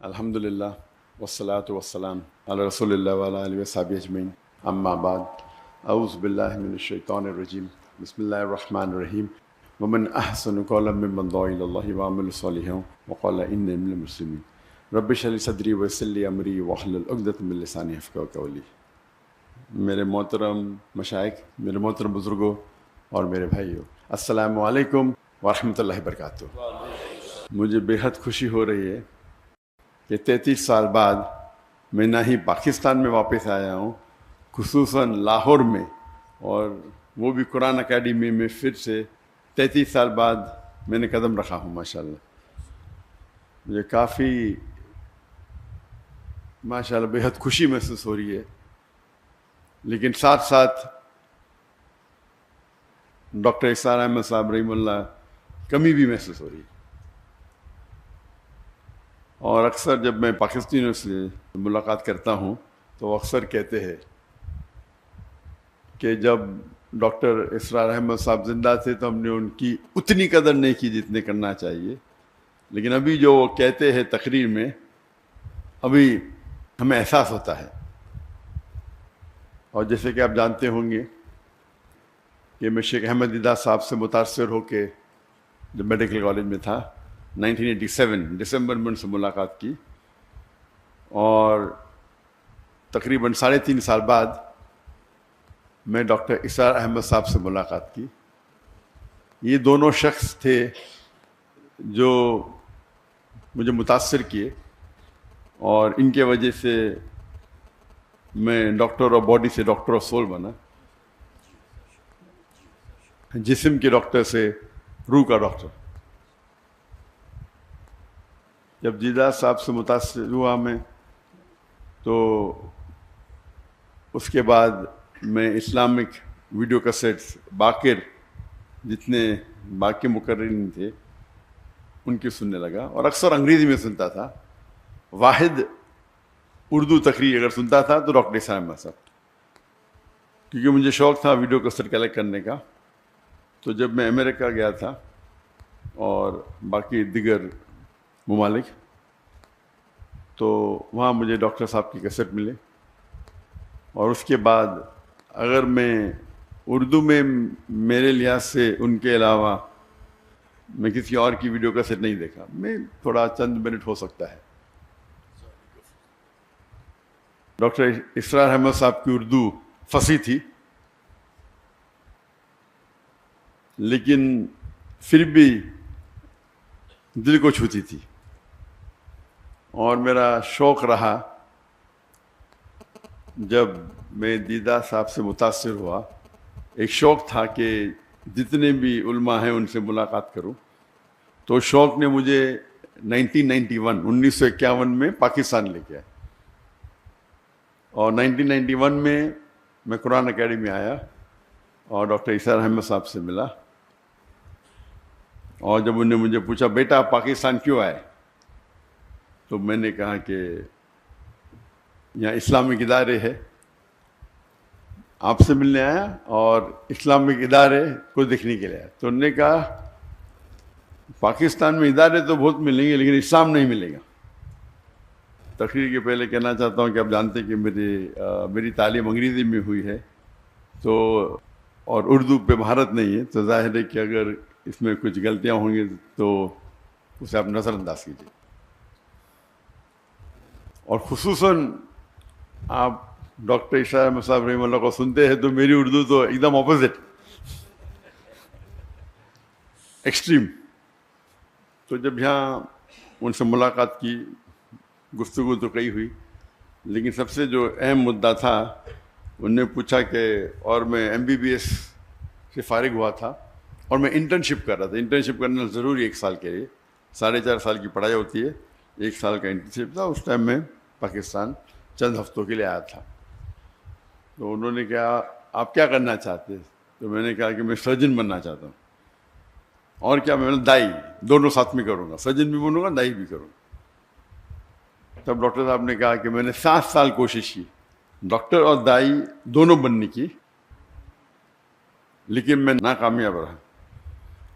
الحمدللہ والصلاة والسلام علی رسول اللہ وعلی آلہ وصحبہ اجمعین اما بعد اعوذ باللہ من الشیطان الرجیم بسم اللہ الرحمن الرحیم ومن احسن قولا ممن دعا الی اللہ وعمل صالحا وقال انی من المسلمین رب اشرح لی صدری ویسر لی امری واحلل عقدۃ من لسانی یفقہوا قولی۔ میرے محترم مشائخ، میرے محترم بزرگوں اور میرے بھائیوں، السلام علیکم ورحمۃ اللہ وبرکاتہ۔ مجھے بے حد خوشی ہو رہی ہے کہ 33 سال بعد میں نہ ہی پاکستان میں واپس آیا ہوں، خصوصاً لاہور میں، اور وہ بھی قرآن اکیڈمی میں پھر سے 33 سال بعد میں نے قدم رکھا ہوں۔ ماشاءاللہ مجھے کافی ماشاءاللہ بے حد خوشی محسوس ہو رہی ہے، لیکن ساتھ ساتھ ڈاکٹر اسرار احمد صاحب رحمہ اللہ کمی بھی محسوس ہو رہی ہے۔ اور اکثر جب میں پاکستانیوں سے ملاقات کرتا ہوں تو وہ اکثر کہتے ہیں کہ جب ڈاکٹر اسرار احمد صاحب زندہ تھے تو ہم نے ان کی اتنی قدر نہیں کی جتنے کرنا چاہیے، لیکن ابھی جو وہ کہتے ہیں تقریر میں، ابھی ہمیں احساس ہوتا ہے۔ اور جیسے کہ آپ جانتے ہوں گے کہ میں شیخ احمد دیدہ صاحب سے متاثر ہو کے جب میڈیکل کالج میں تھا 1987 دسمبر میں ان سے ملاقات کی، اور تقریباً 3.5 سال بعد میں ڈاکٹر اسرار احمد صاحب سے ملاقات کی۔ یہ دونوں شخص تھے جو مجھے متاثر کیے، اور ان کے وجہ سے میں ڈاکٹر آف باڈی سے ڈاکٹر آف سول بنا، جسم کے ڈاکٹر سے روح کا ڈاکٹر۔ جب دیدہ صاحب سے متاثر ہوا میں، تو اس کے بعد میں اسلامک ویڈیو کیسٹس باقر جتنے باقی مقررین تھے ان کی سننے لگا، اور اکثر انگریزی میں سنتا تھا۔ واحد اردو تقریر اگر سنتا تھا تو ڈاکٹر اسرار احمد صاحب، کیونکہ مجھے شوق تھا ویڈیو کیسٹ کلیکٹ کرنے کا۔ تو جب میں امریکہ گیا تھا اور باقی دیگر ممالک، تو وہاں مجھے ڈاکٹر صاحب کی کیسٹ ملے، اور اس کے بعد اگر میں اردو میں میرے لحاظ سے ان کے علاوہ میں کسی اور کی ویڈیو کیسٹ نہیں دیکھا، میں تھوڑا چند منٹ ہو سکتا ہے۔ ڈاکٹر اسرار احمد صاحب کی اردو فصیح تھی، لیکن پھر بھی دل کو چھوتی تھی، اور میرا شوق رہا جب میں دیدہ صاحب سے متاثر ہوا، ایک شوق تھا کہ جتنے بھی علماء ہیں ان سے ملاقات کروں۔ تو شوق نے مجھے 1951 میں پاکستان لے کے آیا، اور 1991 میں قرآن اکیڈمی آیا اور ڈاکٹر اسرار احمد صاحب سے ملا۔ اور جب انہوں نے مجھے پوچھا بیٹا آپ پاکستان کیوں آئے، تو میں نے کہا کہ یہاں اسلامک ادارے ہے، آپ سے ملنے آیا اور اسلامک ادارے کو دیکھنے کے لیے آیا۔ تو انہوں نے کہا پاکستان میں ادارے تو بہت ملیں گے لیکن اسلام نہیں ملے گا۔ تقریر کے پہلے کہنا چاہتا ہوں کہ آپ جانتے ہیں کہ میری تعلیم انگریزی میں ہوئی ہے، تو اور اردو پہ مہارت نہیں ہے، تو ظاہر ہے کہ اگر اس میں کچھ غلطیاں ہوں گی تو اسے آپ نظر انداز کیجیے۔ اور خصوصاً آپ ڈاکٹر اسرار احمد صاحب رحمہ اللہ کو سنتے ہیں تو میری اردو تو ایک دم اپوزٹ، ایکسٹریم۔ تو جب یہاں ان سے ملاقات کی، گفتگو تو کئی ہوئی، لیکن سب سے جو اہم مدعا تھا، انہوں نے پوچھا کہ اور میں MBBS سے فارغ ہوا تھا اور میں انٹرنشپ کر رہا تھا۔ انٹرنشپ کرنا ضروری 1 سال کے لیے، 4.5 سال کی پڑھائی ہوتی ہے، 1 سال کا انٹرنشپ تھا۔ اس ٹائم میں پاکستان چند ہفتوں کے لیے آیا تھا۔ تو انہوں نے کہا آپ کیا کرنا چاہتے ہیں، تو میں نے کہا کہ میں سرجن بننا چاہتا ہوں، اور کیا میں دائی دونوں ساتھ میں کروں گا، سرجن بھی بنوں گا دائی بھی کروں گا۔ تب ڈاکٹر صاحب نے کہا کہ میں نے 7 سال کوشش کی ڈاکٹر اور دائی دونوں بننے کی، لیکن میں ناکامیاب رہا۔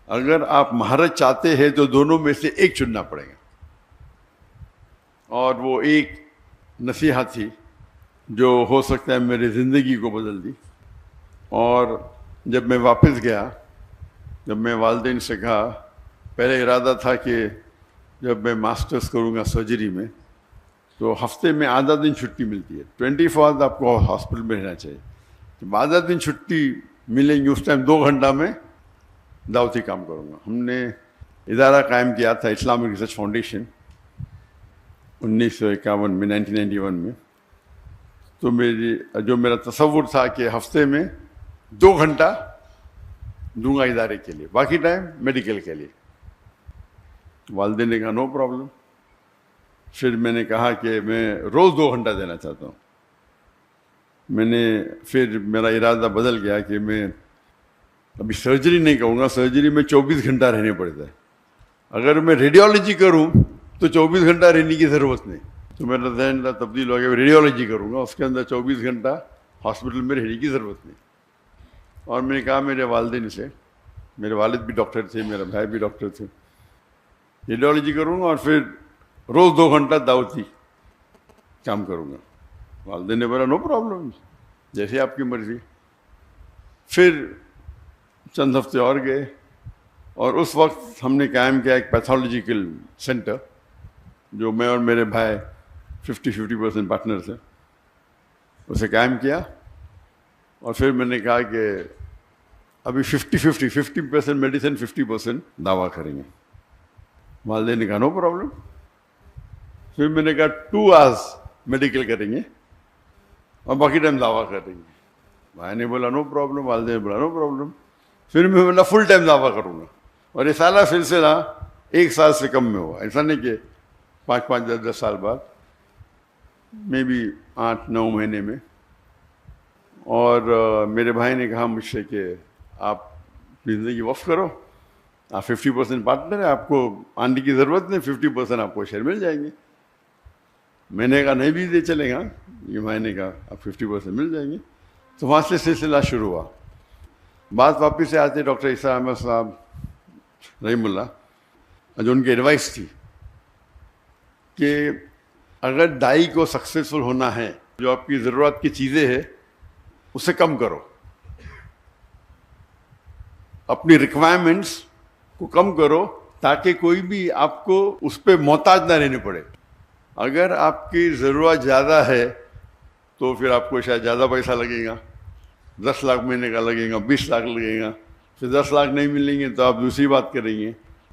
اگر آپ مہارت چاہتے ہیں تو دونوں میں سے ایک چننا پڑے گا۔ اور وہ ایک نصیحت تھی جو ہو سکتا ہے میری زندگی کو بدل دی. اور جب میں واپس گیا، جب میں والدین سے کہا، پہلے ارادہ تھا کہ جب میں ماسٹرز کروں گا سرجری میں تو ہفتے میں آدھا دن چھٹی ملتی ہے، 24 آپ کو ہاسپٹل میں رہنا چاہیے. جب آدھا دن چھٹی ملیں گی اس ٹائم 2 گھنٹہ میں دعوتی کام کروں گا. ہم نے ادارہ قائم کیا تھا اسلامک ریسرچ فاؤنڈیشن 1951 میں، 1991 میں. تو میرا تصور تھا کہ ہفتے میں 2 گھنٹہ دوں گا ادارے کے لیے، باقی ٹائم میڈیکل کے لیے. والدین نے کہا نو پرابلم. پھر میں نے کہا کہ میں روز 2 گھنٹہ دینا چاہتا ہوں. پھر میرا ارادہ بدل گیا کہ میں ابھی سرجری نہیں کروں گا. سرجری میں 24 گھنٹہ رہنے پڑتا ہے. اگر میں ریڈیولوجی کروں تو 24 گھنٹہ رہنے کی ضرورت نہیں. تو میرا ذہن تبدیل ہو گیا، ریڈیولوجی کروں گا، اس کے اندر 24 گھنٹہ ہاسپٹل میں رہنے کی ضرورت نہیں. اور میں نے کہا میرے والدین سے، میرے والد بھی ڈاکٹر تھے، میرا بھائی بھی ڈاکٹر تھے، ریڈیولوجی کروں گا اور پھر روز 2 گھنٹہ دعوتی کام کروں گا. والدین نے بولا نو پرابلم، جیسے آپ کی مرضی. پھر چند ہفتے اور گئے اور اس وقت ہم نے قائم کیا ایک پیتھولوجیکل سینٹر جو میں اور میرے بھائی 50% پارٹنر تھے، اسے قائم کیا. اور پھر میں نے کہا کہ ابھی 50% میڈیسن 50% دعویٰ کریں گے. والدین نے کہا نو پرابلم. پھر میں نے کہا 2 hours میڈیکل کریں گے اور باقی ٹائم دعویٰ کریں گے. بھائی نے بولا نو پرابلم، والدین نے بولا نو پرابلم. پھر میں بولا فل ٹائم دعویٰ کروں گا. اور یہ سارا سلسلہ 1 سال سے کم میں ہوا. ایسا نہیں کہ 5 10 سال بعد، میں بھی 8 9 مہینے میں. اور میرے بھائی نے کہا مجھ سے کہ آپ اپنی زندگی وقف کرو، آپ 50% پارٹنر ہیں، آپ کو آنے کی ضرورت نہیں، 50% آپ کو شیئر مل جائیں گے. میں نے کہا نہیں بھی دے چلے گا. یہ بھائی نے کہا آپ 50% مل جائیں گے. تو وہاں سے سلسلہ شروع ہوا. بات واپس سے آتے ڈاکٹر عیسیٰ احمد صاحب رحم اللہ، جو ان کی ایڈوائس تھی کہ اگر دائی کو سکسیزفل ہونا ہے، جو آپ کی ضرورت کی چیزیں ہیں اسے کم کرو، اپنی ریکوائرمنٹس کو کم کرو تاکہ کوئی بھی آپ کو اس پہ محتاج نہ رہنے پڑے. اگر آپ کی ضرورت زیادہ ہے تو پھر آپ کو شاید زیادہ پیسہ لگے گا، 10 لاکھ مہینے کا لگے گا، 20 لاکھ لگے گا. پھر 10 لاکھ نہیں ملیں گے تو آپ دوسری بات کریں گے.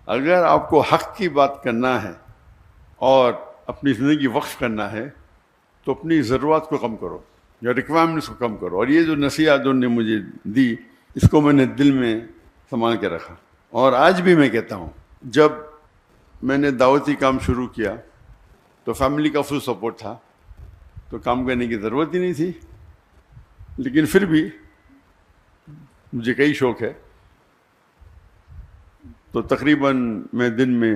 اگر آپ کو حق کی بات کرنا ہے اور اپنی زندگی وقف کرنا ہے تو اپنی ضرورت کو کم کرو یا ریکوائرمنٹس کو کم کرو. اور یہ جو نصیحت انہوں نے مجھے دی، اس کو میں نے دل میں سنبھال کے رکھا. اور آج بھی میں کہتا ہوں، جب میں نے دعوتی کام شروع کیا تو فیملی کا فل سپورٹ تھا، تو کام کرنے کی ضرورت ہی نہیں تھی. لیکن پھر بھی مجھے کئی شوق ہے، تو تقریباً میں دن میں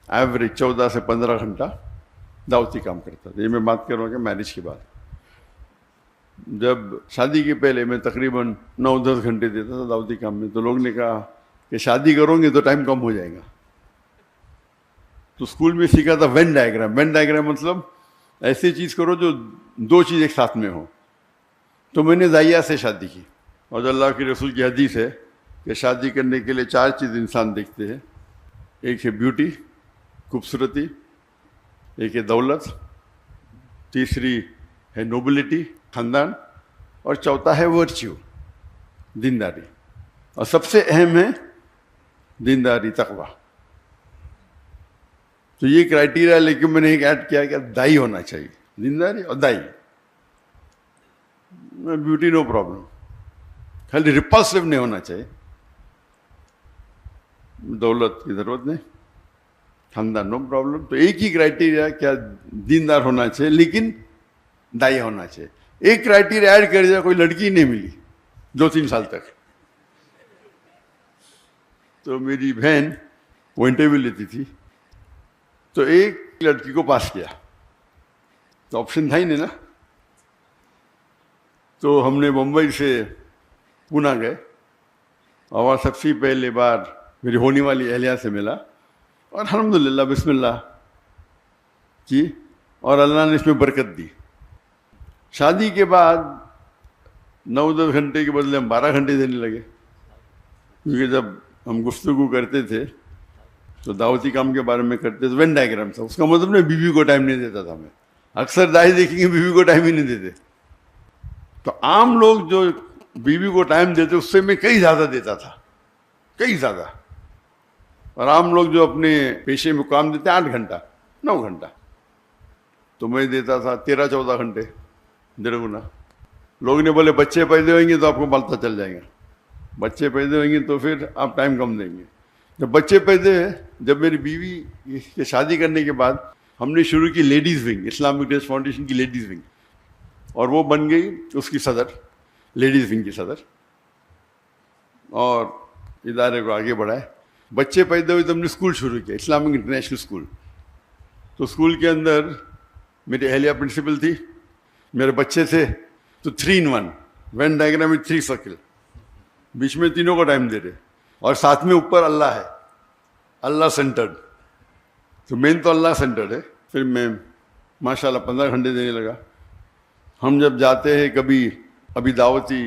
ایوریج 14 سے 15 گھنٹہ دعوتی کام کرتا تھا. یہ میں بات کر رہا ہوں کہ میرج کے بعد. جب شادی کے پہلے میں تقریباً 9 10 گھنٹے دیتا تھا دعوتی کام میں. تو لوگ نے کہا کہ شادی کرو گے تو ٹائم کم ہو جائے گا. تو اسکول میں سیکھا تھا وین ڈائیگرام. وین ڈائیگرام مطلب ایسی چیز کرو جو 2 چیز ایک ساتھ میں ہو. تو میں نے ضائعہ سے شادی کی. اور جو اللہ کے رسول کی حدیث ہے کہ شادی کرنے کے لیے 4 چیز انسان دیکھتے ہیں. ایک ہے بیوٹی، خوبصورتی، ایک ہے دولت، تیسری ہے نوبلٹی، خاندان، اور چوتھا ہے ورچیو، دینداری. اور سب سے اہم ہے دینداری، تقوی. تو یہ کرائٹیریا لے کے میں نے ایک ایڈ کیا کہ دائی ہونا چاہیے، دینداری اور دائی. بیوٹی نو پرابلم، خالی ریپلسو نہیں ہونا چاہیے. دولت کی ضرورت نہیں، خاندان نو پرابلم. تو ایک ہی کرائٹیریا کیا دیندار ہونا چاہیے لیکن دائی ہونا چاہیے. ایک کرائٹیریا ایڈ کر دیا، کوئی لڑکی نہیں ملی 2 3 سال تک. تو میری بہن وہ انٹرویو لیتی تھی، تو ایک لڑکی کو پاس کیا، تو آپشن تھا ہی نہیں نا. تو ہم نے ممبئی سے پونا گئے اور سب سے پہلے بار میری ہونے والی اہلیہ سے ملا. اور الحمدللہ بسم اللہ کی اور اللہ نے اس میں برکت دی. شادی کے بعد 9-10 گھنٹے کے بدلے ہم 12 گھنٹے دینے لگے، کیونکہ جب ہم گفتگو کرتے تھے تو دعوتی کام کے بارے میں کرتے تھے. وین ڈائیگرام تھا، اس کا مطلب نہیں بیوی کو ٹائم نہیں دیتا تھا. میں اکثر دائی دیکھیں گے بیوی کو ٹائم ہی نہیں دیتے. تو عام لوگ جو بیوی کو ٹائم دیتے اس سے میں کئی زیادہ دیتا تھا، کئی زیادہ. اور عام لوگ جو اپنے پیشے میں کام دیتے 8 گھنٹہ 9 گھنٹہ، تو میں دیتا تھا 13-14 گھنٹے، 1.5 گنا. لوگ نے بولے بچے پیدا ہوئیں گے تو آپ کو پتہ چل جائے گا، بچے پیدا ہوئیں گے تو پھر آپ ٹائم کم دیں گے. جب بچے پیدا ہوئے، جب میری بیوی کے شادی کرنے کے بعد ہم نے شروع کی ladies wing, Islamic dress foundation کی لیڈیز ونگ، اور وہ بن گئی اس کی صدر، لیڈیز ونگ کی صدر، اور ادارے کو آگے بڑھائے. بچے پیدا ہوئے تو ہم نے اسکول شروع کیا، اسلامک انٹرنیشنل اسکول. تو اسکول کے اندر میری اہلیہ پرنسپل تھی، میرے بچے تھے، تو 3 in 1 وین ڈائیگرام میں 3 سرکل، بیچ میں تینوں کو ٹائم دے رہے، اور ساتھ میں اوپر اللہ ہے، اللہ سینٹرڈ. تو مین تو اللہ سینٹرڈ ہے. پھر میں ماشاءاللہ 15 گھنٹے دینے لگا. ہم جب جاتے ہیں کبھی ابھی دعوتی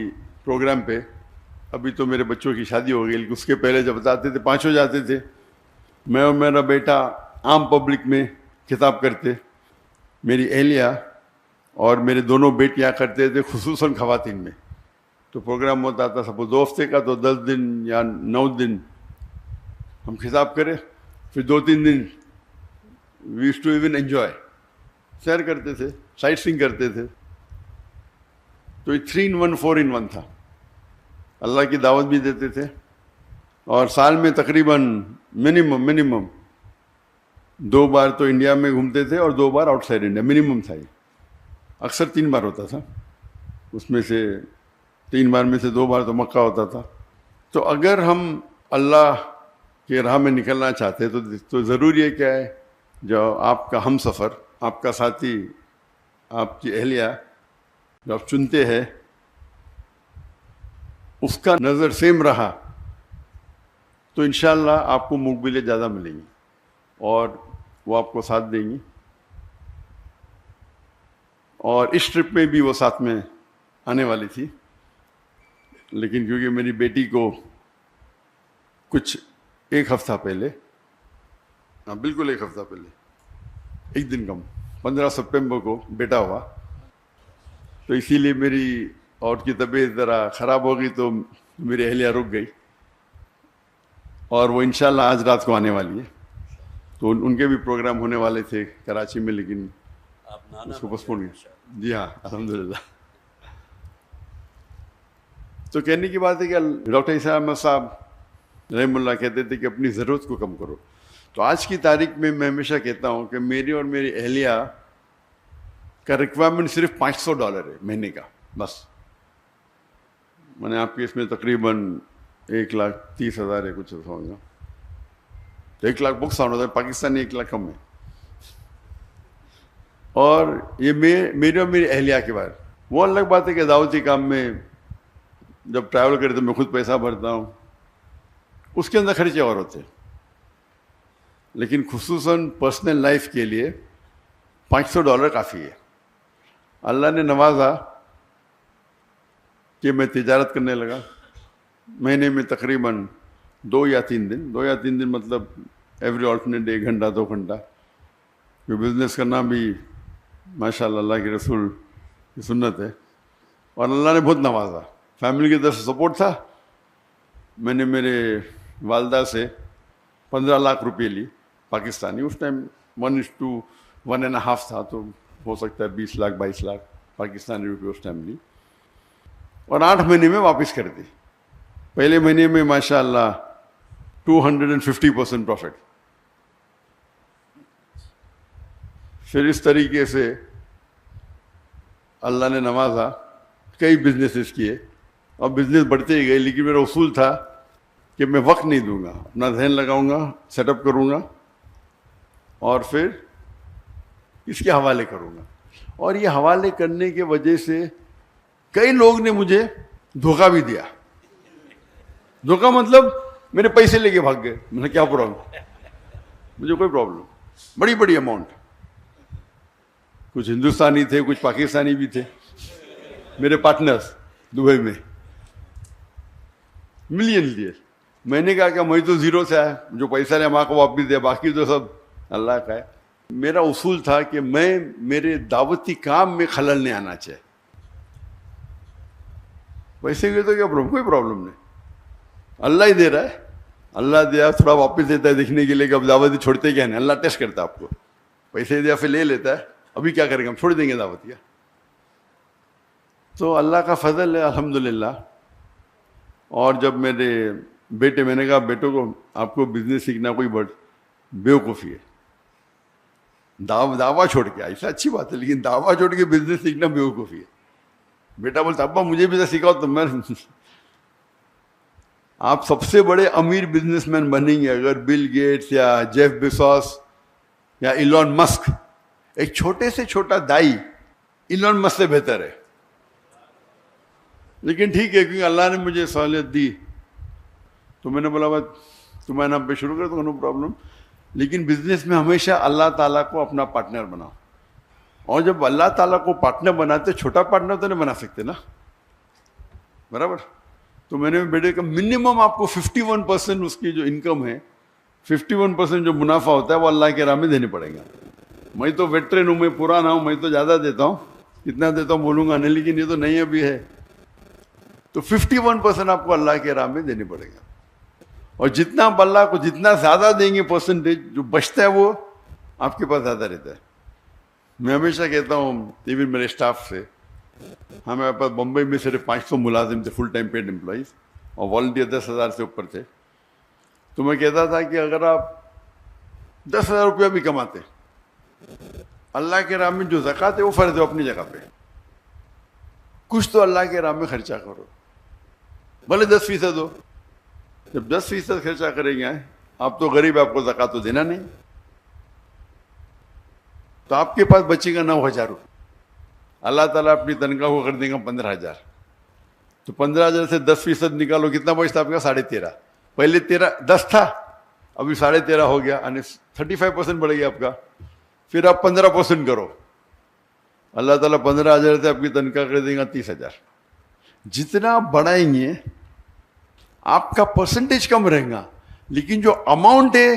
پروگرام پہ، ابھی تو میرے بچوں کی شادی ہو گئی، لیکن اس کے پہلے جب جاتے تھے 5 جاتے تھے، میں اور میرا بیٹا عام پبلک میں خطاب کرتے، میری اہلیہ اور میرے دونوں بیٹیاں کرتے تھے، خصوصاً خواتین میں. تو پروگرام ہوتا تھا سپوز 2 ہفتے کا، تو 10 دن یا 9 دن ہم خطاب کرے، پھر 2-3 دن وی یوزڈ ٹو ایون انجوائے، سیر کرتے تھے، سائٹ سینگ کرتے تھے. تو یہ 3 in 1 4 in 1 تھا. اللہ کی دعوت بھی دیتے تھے، اور سال میں تقریباً منیمم 2 بار تو انڈیا میں گھومتے تھے اور 2 بار آؤٹ سائڈ انڈیا، منیمم تھا. یہ اکثر 3 بار ہوتا تھا، اس میں سے 3 بار میں سے 2 بار تو مکہ ہوتا تھا. تو اگر ہم اللہ کے راہ میں نکلنا چاہتے تو ضروری ہے کیا ہے، جو آپ کا ہم سفر، آپ کا ساتھی، آپ کی اہلیہ جو آپ چنتے ہیں، اس کا نظر سیم رہا تو انشاءاللہ آپ کو مقبلیں زیادہ ملیں گی اور وہ آپ کو ساتھ دیں گی. اور اس ٹرپ میں بھی وہ ساتھ میں آنے والی تھی، لیکن کیونکہ میری بیٹی کو کچھ 1 ہفتہ پہلے، بالکل 1 ہفتہ پہلے، 1 دن کم، 15 سپٹمبر کو بیٹا ہوا، تو اسی لیے میری اور کی طبیعت ذرا خراب ہو گئی، تو میری اہلیہ رک گئی، اور وہ انشاءاللہ آج رات کو آنے والی ہے. تو ان کے بھی پروگرام ہونے والے تھے کراچی میں، لیکن اس کو پوسٹ پون کیا. جی ہاں، الحمدللہ. تو کہنے کی بات ہے کہ ڈاکٹر عیسیٰ احمد صاحب رحم اللہ کہتے تھے کہ اپنی ضرورت کو کم کرو. تو آج کی تاریخ میں ہمیشہ کہتا ہوں کہ میری اور میری اہلیہ کا ریکوائرمنٹ صرف $500 ہے مہینے کا، بس. میں نے آپ کے اس میں تقریباً 1,30,000 ہے، کچھ ہوگا، 1 لاکھ بکس آنا تھا، پاکستانی 1 لاکھ کم ہے. اور یہ میری اور میری اہلیہ کے بارے. وہ الگ بات ہے کہ دعوتی کام میں جب ٹریول کرے تو میں خود پیسہ بھرتا ہوں، اس کے اندر خرچے اور ہوتے ہیں، لیکن خصوصاً پرسنل لائف کے لیے $500 کافی ہے. اللہ نے نوازا کہ میں تجارت کرنے لگا. مہینے میں تقریباً 2 یا 3 دن مطلب ایوری آلٹرنیٹ ڈے 1 گھنٹہ 2 گھنٹہ. بزنس کرنا بھی ماشاءاللہ اللہ کے رسول کی سنت ہے، اور اللہ نے بہت نوازا. فیملی کی طرف سے سپورٹ تھا. میں نے میرے والدہ سے 15 لاکھ روپے لی پاکستانی، اس ٹائم 1:1.5 تھا، تو ہو سکتا ہے 20 لاکھ 22 لاکھ پاکستانی روپے اس ٹائم لی، اور 8 مہینے میں واپس کر دی. پہلے مہینے میں ماشاءاللہ 250% پروفٹ. پھر اس طریقے سے اللہ نے نوازا، کئی بزنسز کیے اور بزنس بڑھتے ہی گئے. لیکن میرا اصول تھا کہ میں وقت نہیں دوں گا، اپنا ذہن لگاؤں گا، سیٹ اپ کروں گا اور پھر اس کے حوالے کروں گا. اور یہ حوالے کرنے کی وجہ سے کئی لوگ نے مجھے دھوکہ بھی دیا. دھوکہ مطلب میرے پیسے لے کے بھاگ گئے. میں نے کیا پرابلم، مجھے کوئی پرابلم، بڑی اماؤنٹ. کچھ ہندوستانی تھے, کچھ پاکستانی بھی تھے میرے پارٹنرز دبئی میں, ملین لیے. میں نے کہا کہ میں تو زیرو سے آیا, جو پیسہ لے ماں کو واپس دیا, باقی تو سب اللہ کا ہے. میرا اصول تھا کہ میں میرے دعوتی کام میں خلل نہیں آنا چاہیے. پیسے کے تو کیا پرابلم, کوئی پرابلم نہیں, اللہ ہی دے رہا ہے, اللہ دیا تھوڑا واپس دیتا ہے دیکھنے کے لیے کہ اب دعوت چھوڑتے کیا نہیں. اللہ ٹیسٹ کرتا ہے آپ کو, پیسے دیا پھر لے لیتا ہے, ابھی کیا کریں گے, ہم چھوڑ دیں گے دعوت کیا. تو اللہ کا فضل ہے الحمدللہ. اور جب میرے بیٹے, میں نے کہا بیٹوں کو آپ کو بزنس سیکھنا کوئی بڑی بیوقوفی ہے, دعویٰ چھوڑ کے, ایسا اچھی بات ہے لیکن دعویٰ چھوڑ کے بزنس سیکھنا بیوقوفی ہے. بیٹا بولتا ابا مجھے بھی تو سکھاؤ. تو میں آپ سب سے بڑے امیر بزنس مین بنیں گے اگر بل گیٹس یا جیف بیزوس یا ایلون مسک, ایک چھوٹے سے چھوٹا دائی ایلون مسک سے بہتر ہے. لیکن ٹھیک ہے, کیونکہ اللہ نے مجھے سہولت دی تو میں نے بولا بات تمہارے نام پہ شروع کر دو, نو پرابلم. لیکن بزنس میں ہمیشہ اللہ تعالیٰ کو اپنا پارٹنر بناؤ. اور جب اللہ تعالیٰ کو پارٹنر بناتے, چھوٹا پارٹنر تو نہیں بنا سکتے نا, برابر. تو میں نے بیٹے کا منیمم آپ کو 51% اس کی جو انکم ہے, 51% جو منافع ہوتا ہے وہ اللہ کے راہ میں دینے پڑیں گا. میں تو ویٹرن ہوں, میں پرانا ہوں, میں تو زیادہ دیتا ہوں, کتنا دیتا ہوں بولوں گا نہیں, لیکن یہ تو نہیں ابھی ہے. تو 51% آپ کو اللہ کے راہ میں دینے پڑے گا. اور جتنا آپ اللہ کو جتنا زیادہ دیں گے پرسنٹیج, جو بچتا ہے وہ آپ کے پاس زیادہ رہتا ہے. میں ہمیشہ کہتا ہوں ایون میرے اسٹاف سے, ہمارے پاس بمبئی میں صرف 500 ملازم تھے, فل ٹائم پیڈ امپلائیز, اور والنٹیئر 10,000 سے اوپر تھے. تو میں کہتا تھا کہ اگر آپ 10,000 روپیہ بھی کماتے, اللہ کے راہ میں جو زکوٰۃ ہے وہ فرض ہے اپنی جگہ پہ, کچھ تو اللہ کے راہ میں خرچہ کرو, بھلے 10% ہو. جب 10% خرچہ کریں گے آپ تو غریب, آپ کو زکوٰۃ تو دینا نہیں, تو آپ کے پاس بچے گا 9,000 روپے. اللہ تعالیٰ اپنی تنخواہ کو کر دے گا 15,000. تو 15,000 سے 10% نکالو, کتنا بچتا آپ کا, 13.5. پہلے 10 تھا, ابھی 13.5 ہو گیا, یعنی 35% بڑھ گیا آپ کا. پھر آپ 15% کرو, اللہ تعالیٰ 15,000 سے آپ کی تنخواہ کر دے گا 30,000. جتنا آپ بڑھائیں گے آپ کا پرسنٹیج کم رہے گا, لیکن جو اماؤنٹ ہے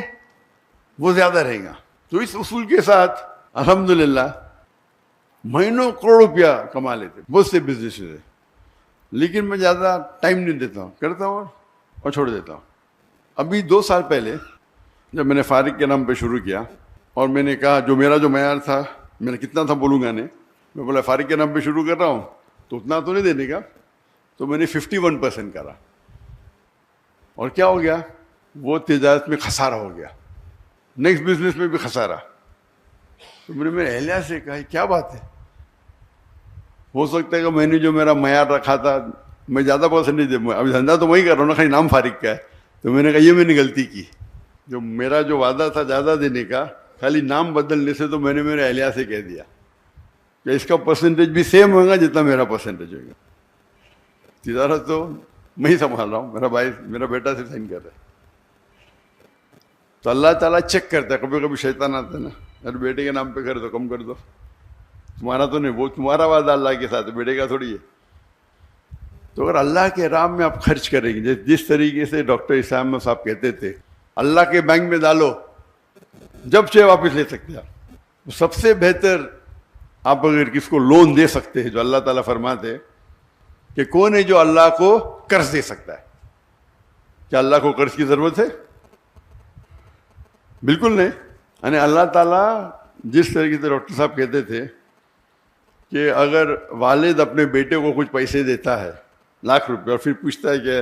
وہ زیادہ رہے گا. تو اس اصول کے ساتھ الحمدللہ مہینوں کروڑ روپیہ کما لیتے بہت سے بزنس ہے. لیکن میں زیادہ ٹائم نہیں دیتا ہوں, کرتا ہوں اور چھوڑ دیتا ہوں. ابھی 2 سال پہلے جب میں نے فارغ کے نام پہ شروع کیا, اور میں نے کہا جو میرا جو معیار تھا, میں نے کتنا تھا بولوں گا نہیں, میں بولا فارغ کے نام پہ شروع کر رہا ہوں تو اتنا تو نہیں دینے کا. تو میں نے 51% کرا, اور کیا ہو گیا, وہ تجارت میں خسارہ ہو گیا, نیکسٹ بزنس میں بھی خسارہ. تو میں نے میرے اہلیہ سے کہا کیا بات ہے, ہو سکتا ہے کہ میں نے جو میرا معیار رکھا تھا میں زیادہ پرسنٹیج دے, ابھی دھندا تو وہی کر رہا ہوں نا, خالی نام فارغ کا ہے. تو میں نے کہا یہ میں نے غلطی کی, جو میرا جو وعدہ تھا زیادہ دینے کا, خالی نام بدلنے سے, تو میں نے میرے اہلیہ سے کہہ دیا کہ اس کا پرسنٹیج بھی سیم ہوگا جتنا میرا پرسنٹیج ہوگا. تجارت تو میں ہی سنبھال رہا ہوں, میرا بھائی میرا بیٹا سے سائن کر رہا ہے. تو اللہ تعالیٰ چیک کرتا ہے, کبھی کبھی شیطان آتا ہے نا, ارے بیٹے کے نام پہ کر دو, کم کر دو, تمہارا تو نہیں, وہ تمہارا وعدہ اللہ کے ساتھ, بیٹے کا تھوڑی ہے. تو اگر اللہ کے راہ میں آپ خرچ کریں گے, جس طریقے سے ڈاکٹر اسام صاحب کہتے تھے اللہ کے بینک میں ڈالو, جب چاہے واپس لے سکتے ہیں آپ. سب سے بہتر آپ اگر کس کو لون دے سکتے ہیں, جو اللہ تعالیٰ فرماتے کہ کون ہے جو اللہ کو قرض دے سکتا ہے. کیا اللہ کو قرض کی ضرورت ہے؟ بالکل نہیں. یعنی اللہ تعالیٰ جس طریقے سے ڈاکٹر صاحب کہتے تھے کہ اگر والد اپنے بیٹے کو کچھ پیسے دیتا ہے, ₹1,00,000, اور پھر پوچھتا ہے کہ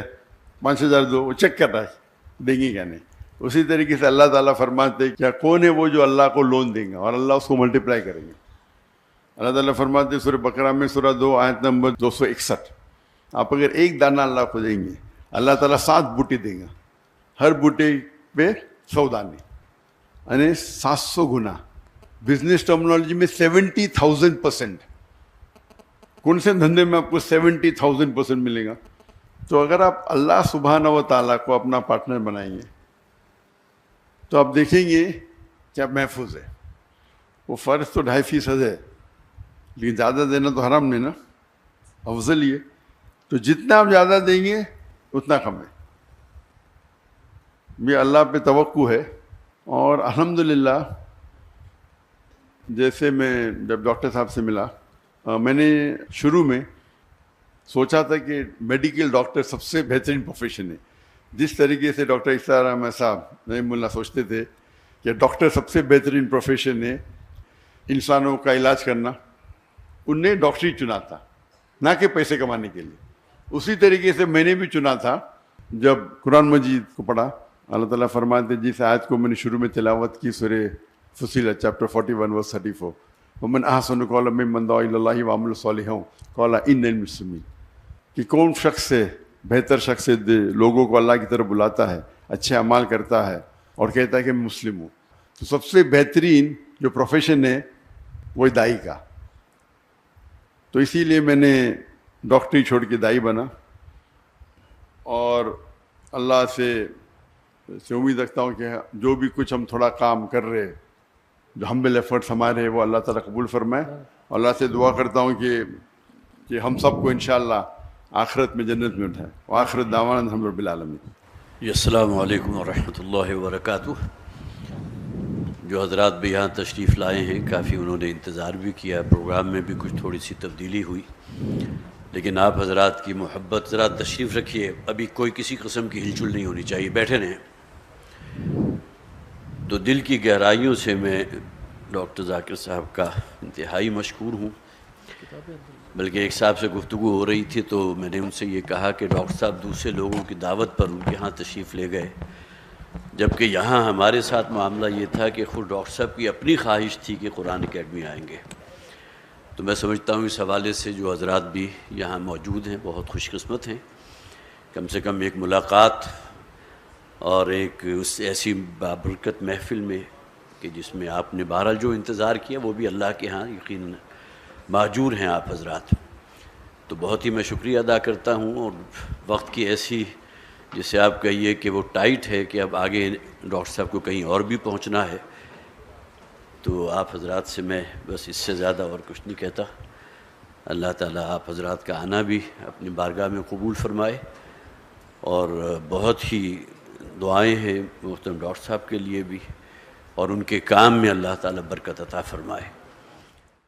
5,000 دو, وہ چیک کر رہا ہے دیں گے کیا نہیں, اسی طریقے سے اللہ تعالیٰ فرماتے کیا کون ہے وہ جو اللہ کو لون دیں گا اور اللہ اس کو ملٹیپلائی کریں گے. اللہ تعالیٰ فرماتے سورہ بقرہ میں سورہ 2 آیت نمبر 261, آپ اگر ایک دانہ اللہ کو دیں گے, اللہ تعالیٰ 7 بوٹے دیں گا, ہر بوٹے پہ 100 دانے, یعنی 700 گنا. بزنس ٹرمنالوجی میں 70,000%. کون سے دھندے میں آپ کو 70,000% ملے گا؟ تو اگر آپ اللہ سبحانہ و تعالیٰ کو اپنا پارٹنر بنائیں گے تو آپ دیکھیں گے کہ آپ محفوظ ہے. وہ فرض تو 2.5% ہے, لیکن زیادہ دینا تو حرام نہیں نا، افضل یہ، تو جتنا آپ زیادہ دیں گے اتنا کم ہے. یہ اللہ پہ توقع ہے. اور الحمدللہ جیسے میں جب ڈاکٹر صاحب سے ملا، میں نے شروع میں سوچا تھا کہ میڈیکل ڈاکٹر سب سے بہترین پروفیشن ہے. جس طریقے سے ڈاکٹر اسرار احمد صاحب رحمہ اللہ سوچتے تھے کہ ڈاکٹر سب سے بہترین پروفیشن ہے انسانوں کا علاج کرنا، ان نے ڈاکٹری چنا تھا نہ کہ پیسے کمانے کے لیے. اسی طریقے سے میں نے بھی چنا تھا. جب قرآن مجید کو پڑھا، اللہ تعالیٰ فرماتے ہیں جس آیت کو میں نے شروع میں تلاوت کی، سورہ فصیلت چیپٹر 41 ورس 34، ومن احسن قولا ممن دعا الی اللہ وعمل صالحا قال انی من المسلمین، کہ کون شخص ہے بہتر شخص ہے لوگوں کو اللہ کی طرف بلاتا ہے، اچھے اعمال کرتا ہے اور کہتا ہے کہ میں مسلم ہوں. تو سب سے بہترین جو پروفیشن ہے وہ دائی کا. تو اسی لیے میں نے ڈاکٹری چھوڑ کے دائی بنا، اور اللہ سے امید رکھتا ہوں کہ جو بھی کچھ ہم تھوڑا کام کر رہے، جو ہمبل ایفرٹس ہمارے ہیں، وہ اللہ تعالیٰ قبول فرمائے. اللہ سے دعا کرتا ہوں کہ ہم سب کو انشاءاللہ آخرت میں جنت میں اٹھائے. وآخرت دعوانا الحمد رب العالمین. السلام علیکم ورحمۃ اللہ وبرکاتہ. جو حضرات بھی یہاں تشریف لائے ہیں، کافی انہوں نے انتظار بھی کیا. پروگرام میں بھی کچھ تھوڑی سی تبدیلی ہوئی، لیکن آپ حضرات کی محبت. ذرا تشریف رکھیے، ابھی کوئی کسی قسم کی ہلچل نہیں ہونی چاہیے، بیٹھے رہیں. تو دل کی گہرائیوں سے میں ڈاکٹر ذاکر صاحب کا انتہائی مشکور ہوں. بلکہ ایک صاحب سے گفتگو ہو رہی تھی تو میں نے ان سے یہ کہا کہ ڈاکٹر صاحب دوسرے لوگوں کی دعوت پر ان کے ہاں تشریف لے گئے، جبکہ یہاں ہمارے ساتھ معاملہ یہ تھا کہ خود ڈاکٹر صاحب کی اپنی خواہش تھی کہ قرآن اکیڈمی آئیں گے. تو میں سمجھتا ہوں اس حوالے سے جو حضرات بھی یہاں موجود ہیں بہت خوش قسمت ہیں. کم سے کم ایک ملاقات اور ایک اس ایسی بابرکت محفل میں کہ جس میں آپ نے بہرحال جو انتظار کیا وہ بھی اللہ کے ہاں یقیناً ماجور ہیں آپ حضرات. تو بہت ہی میں شکریہ ادا کرتا ہوں. اور وقت کی ایسی جسے آپ کہیے کہ وہ ٹائٹ ہے کہ اب آگے ڈاکٹر صاحب کو کہیں اور بھی پہنچنا ہے، تو آپ حضرات سے میں بس اس سے زیادہ اور کچھ نہیں کہتا. اللہ تعالیٰ آپ حضرات کا آنا بھی اپنی بارگاہ میں قبول فرمائے، اور بہت ہی دعائیں ہیں محترم ڈاکٹر صاحب کے لیے بھی، اور ان کے کام میں اللہ تعالیٰ برکت عطا فرمائے.